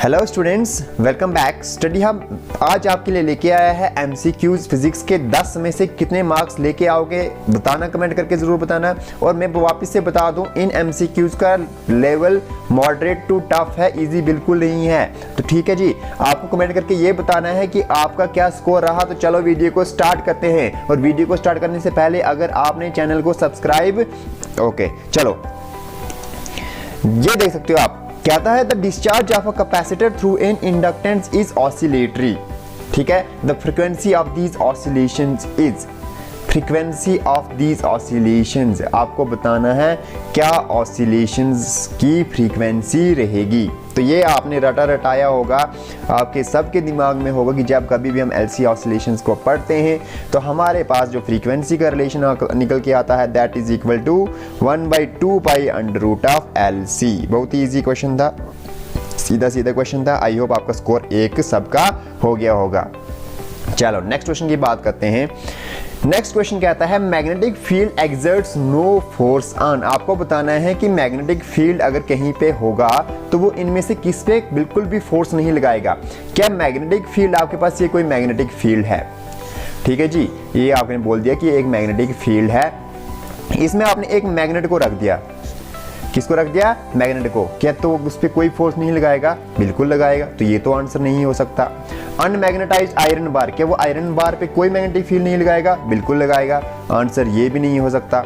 Hello students, welcome back. Study hub आज आपके लिए लेके आया है एमसीक्यूज फिजिक्स के 10 में से कितने मार्क्स लेके आओगे बताना, कमेंट करके ज़रूर बताना। और मैं वापस से बता दूं, इन एमसीक्यूज का लेवल मॉडरेट टू टफ है, इजी बिल्कुल नहीं है। तो ठीक है जी, आपको कमेंट करके ये बताना है कि आपका क्या स्कोर रहा। तो चलो वीडियो को स्टार्ट करते हैं। और वीडियो को स्टार्ट करने से पहले अगर आपने चैनल को सब्सक्राइब चलो ये देख सकते हो आप, कहता है the discharge of a capacitor through an inductance is oscillatory. ठीक है, the frequency of these oscillations is, frequency of these oscillations आपको बताना है क्या ऑसिलेशंस की फ्रीक्वेंसी रहेगी। तो ये आपने रटाया होगा, आपके सबके दिमाग में होगा कि जब कभी भी हम एलसी ऑसिलेशंस को पढ़ते हैं तो हमारे पास जो फ्रीक्वेंसी का रिलेशन निकल के आता है that is equal to 1/2 pi under root of LC. बहुत ही ईजी क्वेश्चन था, सीधा क्वेश्चन था। आई होप आपका स्कोर एक सबका हो गया होगा। चलो नेक्स्ट क्वेश्चन की बात करते हैं। नेक्स्ट क्वेश्चन कहता है magnetic field exerts no force on. आपको बताना है कि मैग्नेटिक फील्ड अगर कहीं पे होगा तो वो इनमें से किस पे बिल्कुल भी फोर्स नहीं लगाएगा। क्या मैग्नेटिक फील्ड, आपके पास ये कोई मैग्नेटिक फील्ड है, ठीक है जी, ये आपने बोल दिया कि एक मैग्नेटिक फील्ड है, इसमें आपने एक मैग्नेट को रख दिया। किसको रख दिया? मैग्नेट को। क्या तो उस पर कोई फोर्स नहीं लगाएगा? बिल्कुल लगाएगा। तो ये तो आंसर नहीं हो सकता। अनमैग्नेटाइज्ड आयरन बार, क्या वो आयरन बार पे कोई मैग्नेटिक फील्ड नहीं लगाएगा? बिल्कुल लगाएगा। आंसर ये भी नहीं हो सकता।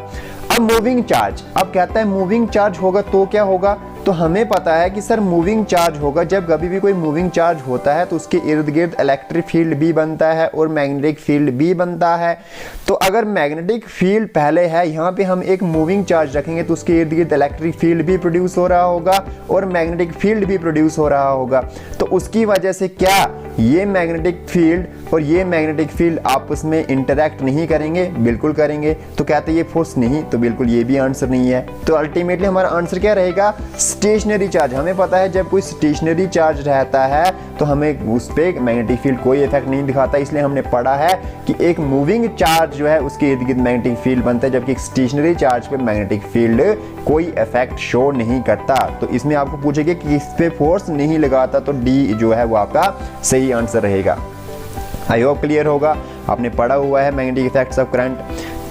अब मूविंग चार्ज, अब कहता है मूविंग चार्ज होगा तो क्या होगा। तो हमें पता है कि सर मूविंग चार्ज होगा, जब कभी भी कोई मूविंग चार्ज होता है तो उसके इर्द गिर्द इलेक्ट्रिक फील्ड भी बनता है और मैग्नेटिक फील्ड भी बनता है। तो अगर मैग्नेटिक फील्ड पहले है, यहाँ पे हम एक मूविंग चार्ज रखेंगे तो उसके इर्द गिर्द इलेक्ट्रिक फील्ड भी प्रोड्यूस हो रहा होगा और मैग्नेटिक फील्ड भी प्रोड्यूस हो रहा होगा। तो उसकी वजह से क्या ये मैग्नेटिक फील्ड और ये मैग्नेटिक फील्ड आपस में इंटरैक्ट नहीं करेंगे? बिल्कुल करेंगे। तो कहते हैं ये फोर्स नहीं, तो बिल्कुल ये भी आंसर नहीं है। तो अल्टीमेटली हमारा आंसर क्या रहेगा? Stationary charge. हमें पता है जब कोई स्टेशनरी चार्ज रहता है तो हमें उस पर मैग्नेटिक फील्ड कोई इफेक्ट नहीं दिखाता, इसलिए हमने पढ़ा है कि एक मूविंग चार्ज जो है उसके इर्द गिर्द मैग्नेटिक फील्ड बनता है, जबकि एक स्टेशनरी चार्ज पे मैग्नेटिक फील्ड कोई इफेक्ट शो नहीं करता। तो इसमें आपको पूछेगा कि इस पे फोर्स नहीं लगाता, तो डी जो है वो आपका सही आंसर रहेगा। आई होप क्लियर होगा, आपने पढ़ा हुआ है मैग्नेटिक इफेक्ट्स ऑफ करंट।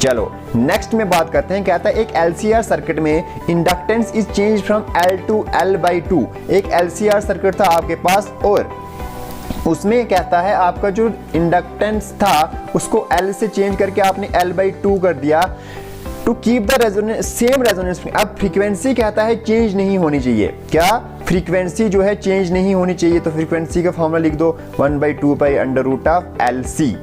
चलो नेक्स्ट में बात करते हैं। कहता है एक एलसीआर सर्किट में inductance is change from L to L/2। एक एलसीआर सर्किट था आपके पास और उसमें कहता है आपका जो इंडक्टेंस था उसको L से चेंज करके आपने L/2 कर दिया to keep the resonance, same resonance. अब फ्रीक्वेंसी कहता है चेंज नहीं होनी चाहिए। क्या फ्रीक्वेंसी जो है चेंज नहीं होनी चाहिए? तो फ्रीक्वेंसी का फॉर्मूला लिख दो 1/2 pi under root of LC।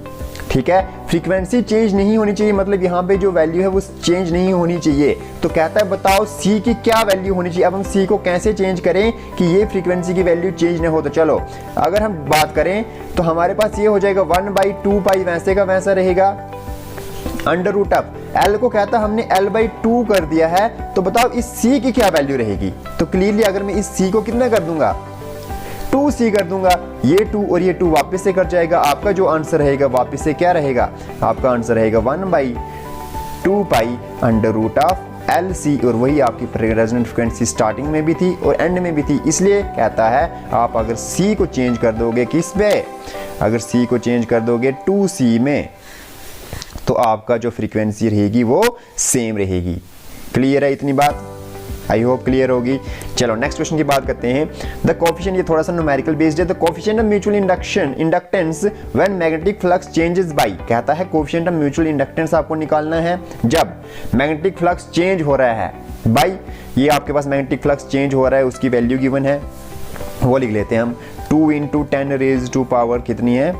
ठीक है, फ्रीक्वेंसी चेंज नहीं होनी चाहिए, मतलब यहाँ पे जो वैल्यू है वो चेंज नहीं होनी चाहिए। तो कहता है बताओ C की क्या वैल्यू होनी चाहिए। अब हम C को कैसे चेंज करें कि ये फ्रीक्वेंसी की वैल्यू चेंज ना हो। तो चलो अगर हम बात करें तो हमारे पास ये हो जाएगा 1/2 पाई, वैसे का वैसा रहेगा, अंडर रूट ऑफ L को कहता हमने L/2 कर दिया है। तो बताओ इस C की क्या वैल्यू रहेगी। तो क्लियरली अगर मैं इस C को कितना कर दूंगा, 2C कर दूंगा, ये 2 और ये 2 वापस से कट जाएगा। आपका जो आंसर रहेगा वापस से क्या रहेगा? आपका आंसर रहेगा 1/2 pi under root of LC। और वही आपकी रेजोनेंट फ्रीक्वेंसी स्टार्टिंग में भी थी और एंड में भी थी। इसलिए कहता है आप अगर C को चेंज कर दोगे किस पे, अगर C को चेंज कर दोगे 2C में, तो आपका जो फ्रीक्वेंसी रहेगी वो सेम रहेगी। क्लियर है इतनी बात? आई होप क्लियर होगी। चलो नेक्स्ट क्वेश्चन की बात करते हैं। द कोफिशिएंट, ये थोड़ा सा न्यूमेरिकल बेस्ड है। The coefficient of mutual inductance when magnetic flux changes by, कहता है कोफिशिएंट ऑफ म्यूचुअल इंडक्टेंस आपको निकालना है जब मैग्नेटिक फ्लक्स चेंज हो रहा है बाय, ये आपके पास मैग्नेटिक फ्लक्स चेंज हो रहा है, उसकी वैल्यू गिवन है, वो लिख लेते हैं हम 2 × 10 रेज़ टू पावर कितनी है,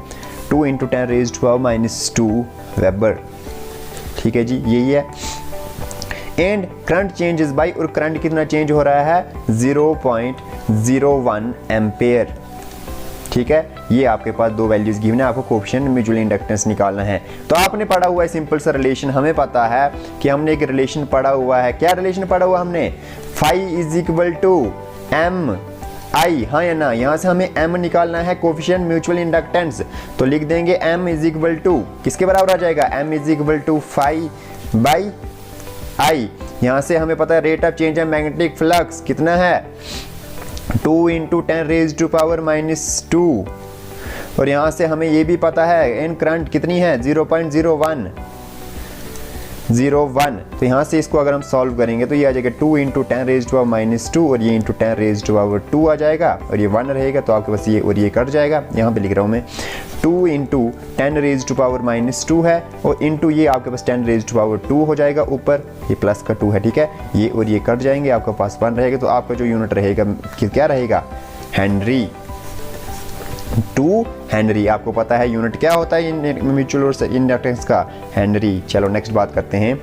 2 × 10 रेज़ टू पावर -2 वेबर। ठीक है जी, यही है। एंड करंट चेंजेस बाय, और करंट कितना चेंज हो रहा है 0.01 एम्पेयर। ठीक है, ये आपके पास दो वैल्यूज गिवन है, आपको कोफिशिएंट म्यूचुअल इंडक्टेंस निकालना है। तो आपने पढ़ा हुआ है सिंपल सा रिलेशन, हमें पता है कि हमने एक रिलेशन पढ़ा हुआ है। क्या रिलेशन पढ़ा हुआ हमने? Phi is equal to M I, हाँ या ना। यहाँ से हमें m निकालना है, कोफिशिएंट म्यूचुअल इंडक्टेंस। तो लिख देंगे m इज इक्वल टू, किसके बराबर आ जाएगा? m is equal to phi by I. यहाँ से हमें पता है रेट ऑफ चेंज है मैग्नेटिक फ्लक्स कितना है 2 इंटू 10 रेज टू पावर -2, और यहाँ से हमें ये भी पता है इन करंट कितनी है 0.01, तो यहाँ से इसको अगर हम सॉल्व करेंगे तो ये आ जाएगा 2 इंटू 10 रेज टू पावर -2 और ये इंटू 10 रेज टू पावर 2 आ जाएगा, और ये 1 रहेगा तो आपके पास ये और ये कट जाएगा। यहाँ पे लिख रहा हूँ मैं 2 इंटू 10 रेज टू पावर -2 है, और इंटू ये आपके पास 10 रेज टू पावर 2 हो जाएगा, ऊपर ये प्लस का 2 है, ठीक है, ये और ये कट जाएंगे, आपके पास 1 रहेगा। तो आपका जो यूनिट रहेगा क्या रहेगा, हेनरी, 2 हेनरी। आपको पता है यूनिट क्या होता है म्यूचुअल और इंडक्टेंस का, हेनरी। चलो नेक्स्ट बात करते हैं,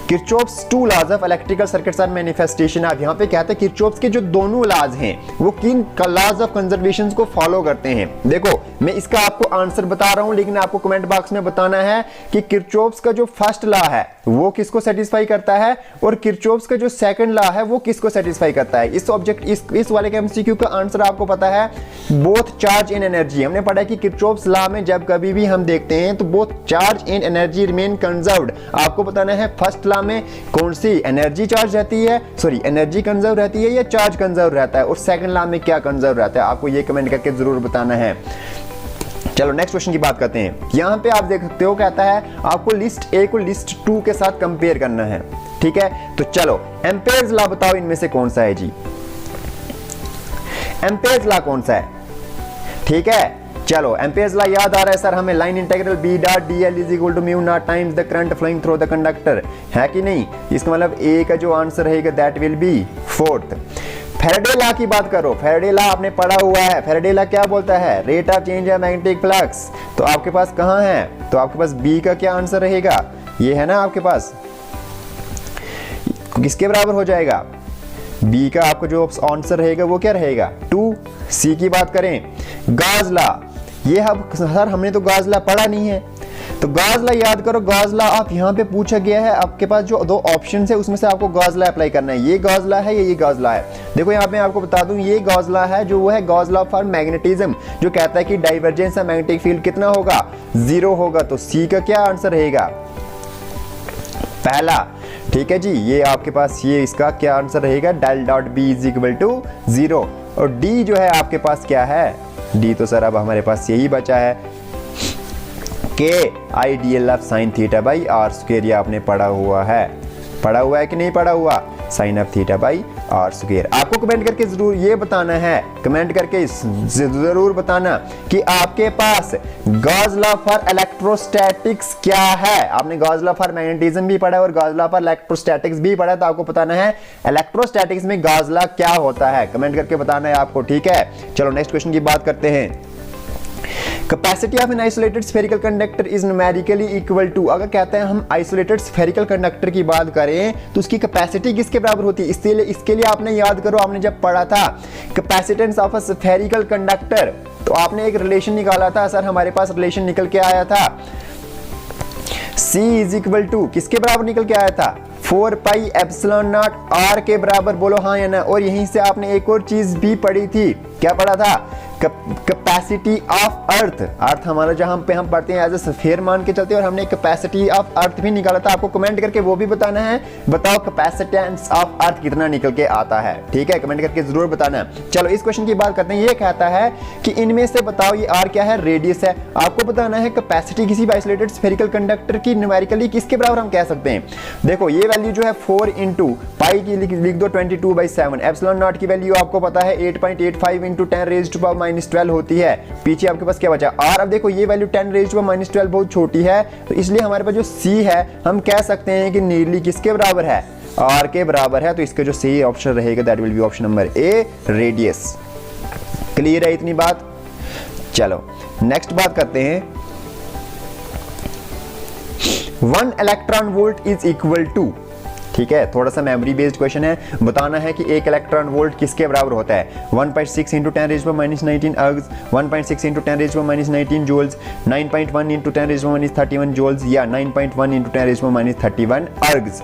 Kirchhoff's 2 laws of electrical circuits are manifestation. आप यहाँ पे कहते हैं किरचॉफ्स के जो दोनों लॉज हैं वो किन लॉज ऑफ कंजर्वेशन को फॉलो करते हैं। देखो मैं इसका आपको आंसर बता रहा हूं, लेकिन आपको कमेंट बॉक्स में बताना है कि किरचॉफ्स का जो फर्स्ट लॉ है वो किसको सेटिस्फाई करता है, और किरचॉफ्स का जो सेकंड लॉ है वो किसको सेटिस्फाई करता है। इस वाले के एमसीक्यू का आंसर आपको पता है, बोथ चार्ज इन एनर्जी। हमने पढ़ा है कि किरचॉफ्स लॉ में जब कभी भी हम देखते हैं तो both charge in energy remain conserved. आपको बताना है फर्स्ट लॉ में कौन सी एनर्जी चार्ज रहती है, सॉरी एनर्जी कंजर्व रहती है या चार्ज कंजर्व रहता है, और सेकंड लॉ में क्या कंजर्व रहता है। आपको ये कमेंट करके जरूर बताना है। चलो नेक्स्ट क्वेश्चन की बात करते हैं। यहां पे आप देख सकते हो कहता है आपको लिस्ट ए को लिस्ट 2 के साथ कंपेयर करना है, ठीक है। तो चलो एम्पेयर्स लॉ बताओ इनमें से कौन सा है जी, एम्पेयर्स लॉ कौन सा है, ठीक है। चलो एम्पेयर्स लॉ याद आ रहा है सर हमें, line integral B dot dl is equal to mu naught times the current flowing through the conductor, है कि नहीं। इसका मतलब ए का जो आंसर रहेगा that will B 4th। Faraday law की बात करो, फैराडे लॉ आपने पढ़ा हुआ है। फैराडे लॉ क्या बोलता है, रेट ऑफ चेंज है मैग्नेटिक फ्लक्स। तो आपके पास कहां है, तो आपके पास बी का क्या आंसर रहेगा, ये है ना आपके पास, किसके बराबर हो जाएगा, बी का आपका जो आंसर रहेगा वो क्या रहेगा 2। सी की बात करें, गॉस लॉ, ये अब सर हमने तो गॉस लॉ पढ़ा नहीं है, तो गॉस लॉ याद करो। गॉस लॉ आप यहाँ पे पूछा गया है, आपके पास जो 2 ऑप्शन है उसमें से आपको गॉस लॉ अप्लाई करना है। ये गॉस लॉ है, ये गॉस लॉ है। देखो यहाँ पे आपको बता दूं, ये गॉस लॉ है जो वो है गॉस लॉ फॉर मैग्नेटिज्म, जो कहता है कि डाइवर्जेंस ऑफ मैग्नेटिक फील्ड कितना होगा, 0 होगा। तो सी का क्या आंसर रहेगा, पहला, ठीक है जी। ये आपके पास ये इसका क्या आंसर रहेगा, del dot B is equal to 0। और डी जो है आपके पास क्या है, डी तो सर अब हमारे पास यही बचा है, K I D L of sine theta by R square. ये आपने पढ़ा हुआ है कि नहीं पढ़ा हुआ, sine of theta by R square. आपको कमेंट करके जरूर ये बताना है, कमेंट करके जरूर बताना कि आपके पास गॉस लॉ फॉर इलेक्ट्रोस्टैटिक्स क्या है। आपने गॉस लॉ फॉर मैग्नेटिज्म भी पढ़ा है और गॉस लॉ फॉर इलेक्ट्रोस्टैटिक्स भी पढ़ा है, तो आपको बताना है इलेक्ट्रोस्टैटिक्स में गॉस लॉ क्या होता है, कमेंट करके बताना है आपको, ठीक है। चलो नेक्स्ट क्वेश्चन की बात करते हैं। Capacity of an isolated spherical conductor is numerically equal to, अगर कहते हैं हम आइसोलेटेड स्फेरिकल कंडक्टर की बात करें तो उसकी कैपेसिटी किसके बराबर होती है। इसके लिए आपने याद करो, आपने जब पढ़ा था capacitance of a spherical conductor, तो आपने एक रिलेशन निकाला था सर, हमारे पास रिलेशन निकल के आया था C इज इक्वल टू किसके बराबर निकल के आया था, 4 पाई एप्सिलॉन नॉट R के बराबर, बोलो हाँ या ना। और यहीं से आपने एक और चीज भी पढ़ी थी, क्या पढ़ा था, कैपेसिटी ऑफ अर्थ हमारा जहां पे हम पढ़ते हैं एज ए स्फीयर मान के चलते हैं, और हमने कैपेसिटी ऑफ अर्थ भी निकाला था। आपको कमेंट करके वो भी बताना है, बताओ कैपेसिटेंस ऑफ अर्थ कितना निकल के आता है, ठीक है, कमेंट करके जरूर बताना। चलो इस क्वेश्चन की बात करते हैं। ये कहता है कि इनमें से बताओ ये आर क्या है, रेडियस है। आपको बताना है कैपेसिटी किसी भी आइसोलेटेड स्फेरिकल कंडक्टर की न्यूमेरिकली किसके बराबर हम कह सकते हैं। देखो ये वैल्यू जो है 4 इंटू पाई की लिख दो 22/7, एप्सिलॉन नॉट की वैल्यू आपको पता है 8.85 इंटू 10 रेज़ टू पावर -12 होती है। पीछे आपके पास क्या बचा आर। अब देखो ये वैल्यू 10 रेज़ टू पावर -12 बहुत छोटी है, तो इसलिए हमारे पास जो सी है हम कह सकते हैं कि नियरली किसके बराबर है, आर के बराबर है। तो इसका जो सही ऑप्शन रहेगा that will be option number A, radius. Clear है इतनी बात। चलो नेक्स्ट बात करते हैं। 1 electron volt is equal to, ठीक है, थोड़ा सा मेमोरी बेस्ड क्वेश्चन है। बताना है कि 1 इलेक्ट्रॉन वोल्ट किसके बराबर होता है, 1.6 into 10 raise power -19 ergs, 1.6 into 10 raise power -19 joules, 9.1 into 10 raise power -31 joules, या 9.1 इंटू 10 रेज़ पावर -31 अर्ग्स।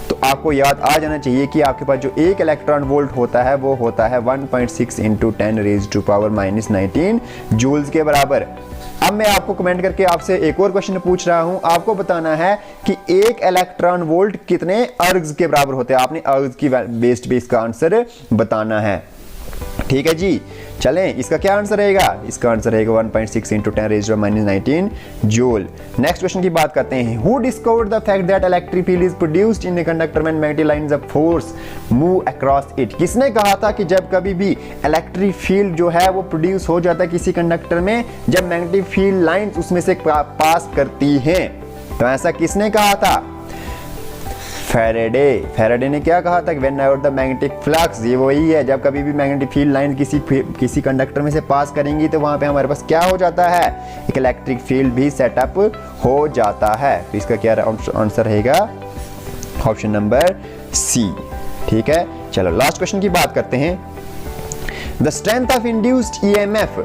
तो आपको याद आ जाना चाहिए कि आपके पास जो 1 इलेक्ट्रॉन वोल्ट होता है वो होता है 1.6 into 10 raise to power -19 joules के बराबर। अब मैं आपको कमेंट करके आपसे एक और क्वेश्चन पूछ रहा हूं, आपको बताना है कि 1 इलेक्ट्रॉन वोल्ट कितने अर्ग्स के बराबर होते हैं। आपने अर्ग्स की बेस्ड पे इसका आंसर बताना है। ठीक है जी, चलें, इसका क्या आंसर रहेगा? इसका आंसर रहेगा 1.6 × 10⁻⁻19 जूल। नेक्स्ट क्वेश्चन की बात करते हैं। Who discovered the fact that electric field is produced in a conductor when magnetic lines of force move across it? किसने कहा था कि जब कभी भी इलेक्ट्रिक फील्ड जो है वो प्रोड्यूस हो जाता है किसी कंडक्टर में जब मैग्नेटिक फील्ड लाइंस उसमें से पास करती हैं? तो ऐसा किसने कहा था? फैराडे ने क्या कहा था कि when ever the magnetic flux, ये वही है जब कभी भी मैग्नेटिक फील्ड लाइन किसी कंडक्टर में से पास करेंगी तो वहां पे हमारे पास क्या हो जाता है? एक इलेक्ट्रिक फील्ड भी सेटअप हो जाता है। तो इसका क्या आंसर रहेगा? Option number C. ठीक है, चलो लास्ट क्वेश्चन की बात करते हैं। The strength of induced EMF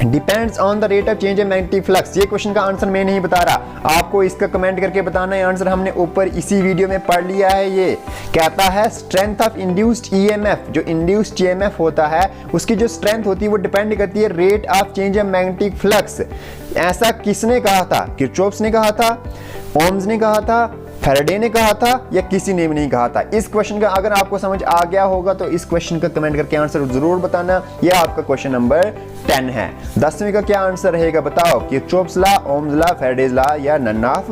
depends on the rate of change in magnetic flux. ये क्वेश्चन का आंसर मैं नहीं बता रहा, आपको इसका कमेंट करके बताना है। आंसर हमने ऊपर इसी वीडियो में पढ़ लिया है। ये कहता है स्ट्रेंथ ऑफ इंड्यूस्ड ईएमएफ, जो इंड्यूस्ड ईएमएफ होता है उसकी जो स्ट्रेंथ होती है वो डिपेंड करती है rate of change in magnetic flux. ऐसा किसने कहा था? किरचॉफ ने कहा था, ओम्स ने कहा था, फैराडे ने कहा था, या किसी ने भी नहीं कहा था? इस क्वेश्चन का अगर आपको समझ आ गया होगा तो इस क्वेश्चन का कमेंट करके आंसर जरूर बताना। यह आपका क्वेश्चन नंबर 10 है। 10वीं का क्या आंसर रहेगा बताओ? Kirchhoff's law, Ohm's law, Faraday's law या नन ऑफ